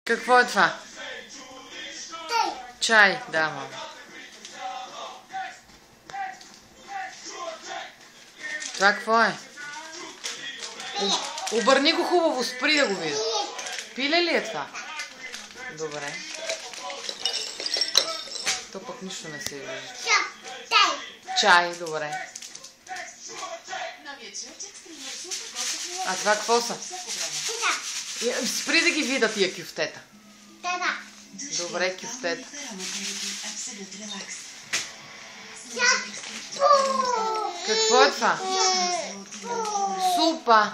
Какво е това? Чай, да, мама. Това какво е? Обърни го хубаво, спри да го видя. Пиле ли е това? Добре. То пък нищо не се вижда. Чай, добре. А това какво са? Спри да ги видя тия кюфтета. Добре, кюфтета. Какво е това? Супа.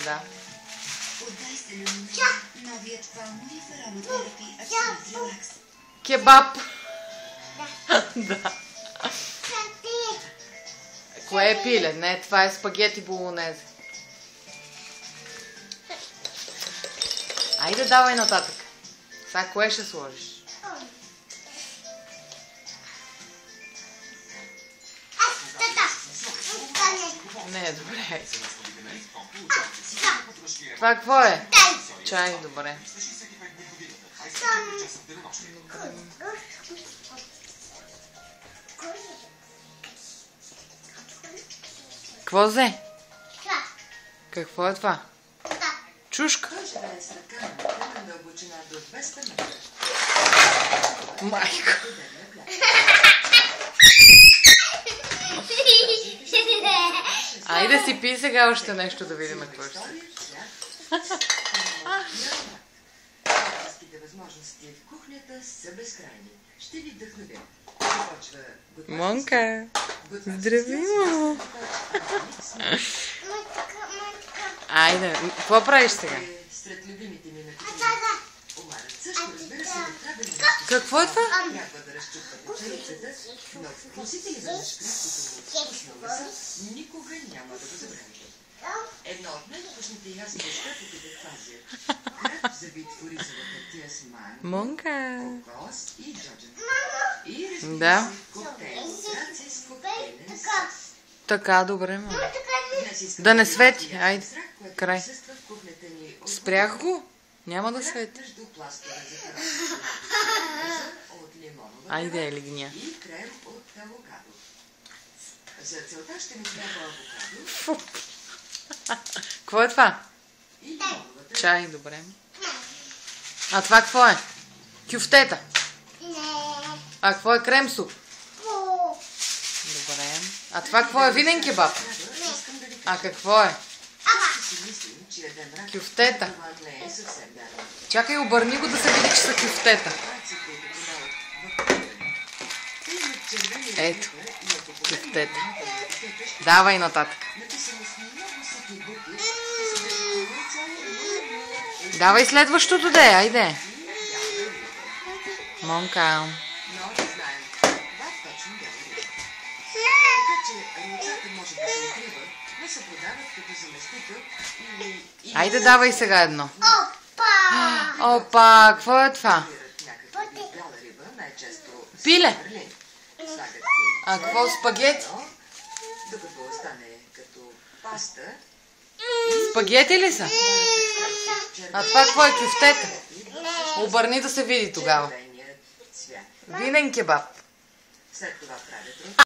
Да. Кебаб. Да. Кое е пиле? Не, това е спагети болонезе. Айде, давай нататък. Сега кое ще сложиш? Не, добре. Това какво е? Чай, добре. Какво взе? Какво е това? Чушка? Майко. Айде си пи сега още нещо да видим какво ще се. Монка, здрави, мамо. Айде, какво правиш сега? Какво е това? Едно от най-важните ясни неща тук е Азия. Монка. Да. Така, добре, мама. Да не свети. Айде, край. Спрях го. Няма да свети. Айде, лигня. За целта ще ми трябва авокадо. Какво е това? Чай, добре. А това какво е? Кюфтета? А какво е крем-суп? Добре. А това какво е? Винен кебаб? А какво е? Кюфтета. Чакай, обърни го да се види, че са кюфтета. Ето. Кюфтета. Давай нататък. Давай следващото де, айде. Монка. Айде, давай сега едно. Опа, какво е това? Пиле. А какво, спагети? Спагети ли са? А това какво е, кюфтета? Обърни да се види тогава. Винен кебаб.